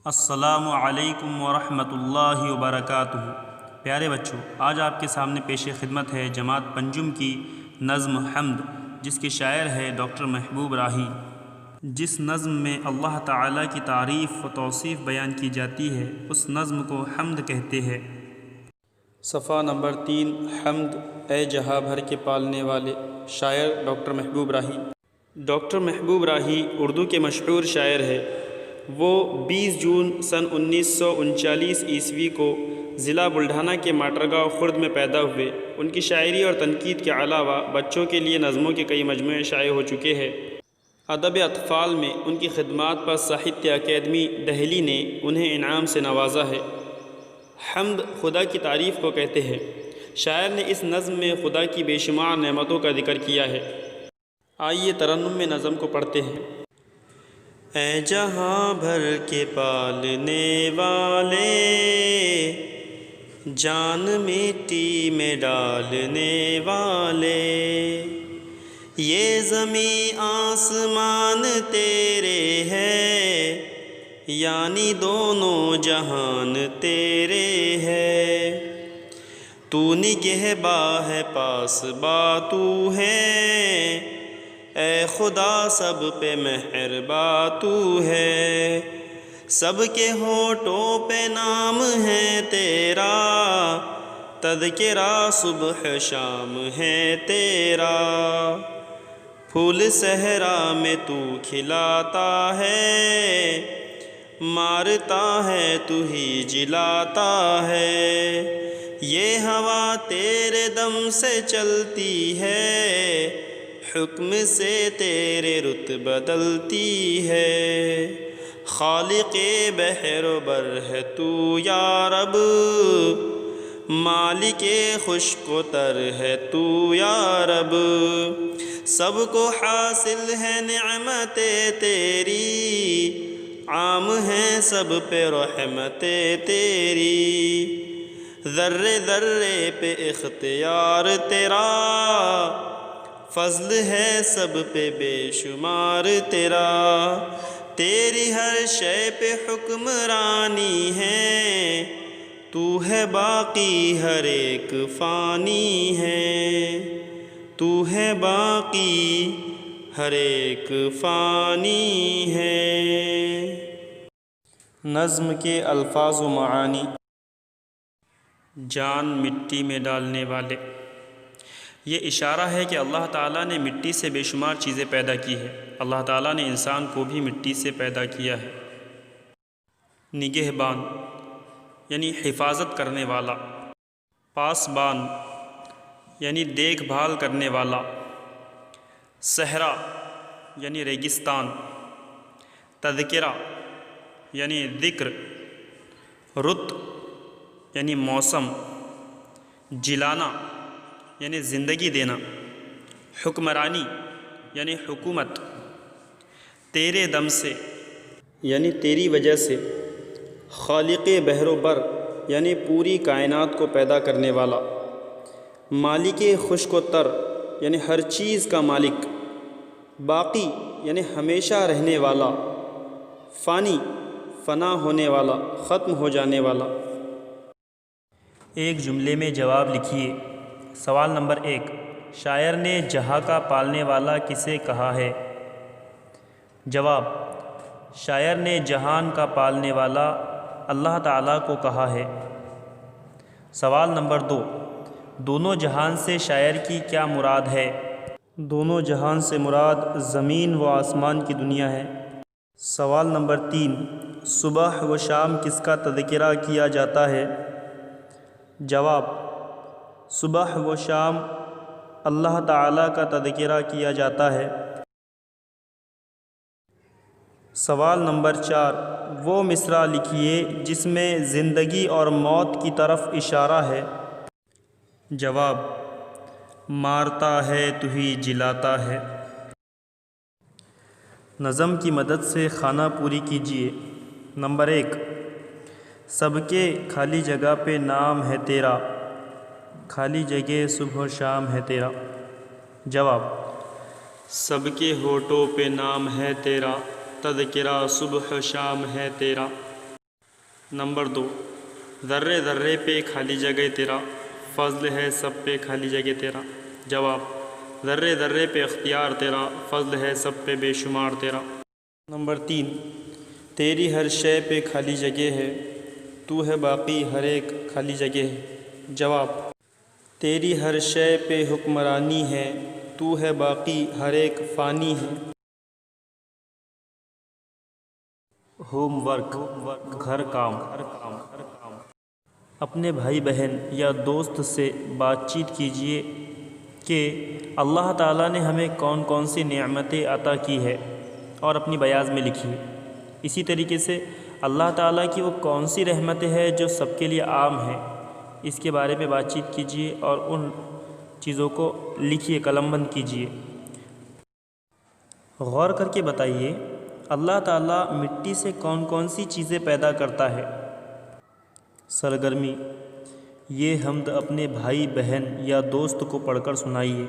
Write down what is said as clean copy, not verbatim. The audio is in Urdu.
السلام علیکم ورحمۃ اللہ وبرکاتہ۔ پیارے بچوں، آج آپ کے سامنے پیش خدمت ہے جماعت پنجم کی نظم حمد، جس کے شاعر ہے ڈاکٹر محبوب راہی۔ جس نظم میں اللہ تعالیٰ کی تعریف و توصیف بیان کی جاتی ہے اس نظم کو حمد کہتے ہیں۔ صفحہ نمبر 3۔ حمد اے جہاں بھر کے پالنے والے۔ شاعر ڈاکٹر محبوب راہی۔ ڈاکٹر محبوب راہی اردو کے مشہور شاعر ہے۔ وہ 20 جون سن 1939 عیسوی کو ضلع بلڈھانہ کے ماٹرگاؤں خرد میں پیدا ہوئے۔ ان کی شاعری اور تنقید کے علاوہ بچوں کے لیے نظموں کے کئی مجموعے شائع ہو چکے ہیں۔ ادب اطفال میں ان کی خدمات پر ساہتیہ اکیڈمی دہلی نے انہیں انعام سے نوازا ہے۔ حمد خدا کی تعریف کو کہتے ہیں۔ شاعر نے اس نظم میں خدا کی بے شمار نعمتوں کا ذکر کیا ہے۔ آئیے ترنم میں نظم کو پڑھتے ہیں۔ اے جہاں بھر کے پالنے والے، جان مٹی میں ڈالنے والے، یہ زمین آسمان تیرے ہے، یعنی دونوں جہان تیرے ہے۔ تو نگہباں ہے پاس با تو ہے، اے خدا سب پہ مہرباں تو ہے۔ سب کے ہونٹوں پہ نام ہے تیرا، تذکرہ صبح شام ہے تیرا۔ پھول صحرا میں تو کھلاتا ہے، مارتا ہے تو ہی جلاتا ہے۔ یہ ہوا تیرے دم سے چلتی ہے، حکم سے تیرے رت بدلتی ہے۔ خالق بحر و بر ہے تو یا رب، مالک خشک و تر ہے تو یا رب۔ سب کو حاصل ہے نعمت تیری، عام ہیں سب پہ رحمت تیری۔ ذرے ذرے پہ اختیار تیرا، فضل ہے سب پہ بے شمار تیرا۔ تیری ہر شے پہ حکمرانی ہے، تو ہے باقی ہر ایک فانی ہے، تو ہے باقی ہر ایک فانی ہے۔ نظم کے الفاظ و معانی۔ جان مٹی میں ڈالنے والے، یہ اشارہ ہے کہ اللہ تعالیٰ نے مٹی سے بے شمار چیزیں پیدا کی ہے۔ اللہ تعالیٰ نے انسان کو بھی مٹی سے پیدا کیا ہے۔ نگہبان یعنی حفاظت کرنے والا، پاسبان یعنی دیکھ بھال کرنے والا، صحرا یعنی ریگستان، تذکرہ یعنی ذکر، رت یعنی موسم، جلانا یعنی زندگی دینا، حکمرانی یعنی حکومت، تیرے دم سے یعنی تیری وجہ سے، خالق بحر و بر یعنی پوری کائنات کو پیدا کرنے والا، مالک خشک و تر یعنی ہر چیز کا مالک، باقی یعنی ہمیشہ رہنے والا، فانی فنا ہونے والا، ختم ہو جانے والا۔ ایک جملے میں جواب لکھیے۔ سوال نمبر 1، شاعر نے جہاں کا پالنے والا کسے کہا ہے؟ جواب، شاعر نے جہان کا پالنے والا اللہ تعالیٰ کو کہا ہے۔ سوال نمبر 2، دونوں جہان سے شاعر کی کیا مراد ہے؟ دونوں جہان سے مراد زمین و آسمان کی دنیا ہے۔ سوال نمبر 3، صبح و شام کس کا تذکرہ کیا جاتا ہے؟ جواب، صبح و شام اللہ تعالیٰ کا تذکرہ کیا جاتا ہے۔ سوال نمبر 4، وہ مصرع لکھیے جس میں زندگی اور موت کی طرف اشارہ ہے۔ جواب، مارتا ہے تو ہی جلاتا ہے۔ نظم کی مدد سے خانہ پوری کیجیے۔ نمبر 1، سب کے خالی جگہ پہ نام ہے تیرا، خالی جگہ صبح و شام ہے تیرا۔ جواب، سب کے ہونٹوں پہ نام ہے تیرا، تذکرہ صبح و شام ہے تیرا۔ نمبر 2، ذرے ذرے پہ خالی جگہ تیرا، فضل ہے سب پہ خالی جگہ تیرا۔ جواب، ذرے ذرے پہ اختیار تیرا، فضل ہے سب پہ بے شمار تیرا۔ نمبر 3، تیری ہر شے پہ خالی جگہ ہے، تو ہے باقی ہر ایک خالی جگہ ہے۔ جواب، تیری ہر شے پہ حکمرانی ہے، تو ہے باقی ہر ایک فانی ہے۔ ہوم ورک، گھر کام۔ اپنے بھائی بہن یا دوست سے بات چیت کیجیے کہ اللہ تعالیٰ نے ہمیں کون کون سی نعمتیں عطا کی ہے اور اپنی بیاض میں لکھیے۔ اسی طریقے سے اللہ تعالیٰ کی وہ کون سی رحمتیں ہیں جو سب کے لیے عام ہیں، اس کے بارے میں بات چیت کیجیے اور ان چیزوں کو لکھیے، قلم بند کیجیے۔ غور کر کے بتائیے اللہ تعالیٰ مٹی سے کون کون سی چیزیں پیدا کرتا ہے۔ سرگرمی، یہ حمد اپنے بھائی بہن یا دوست کو پڑھ کر سنائیے۔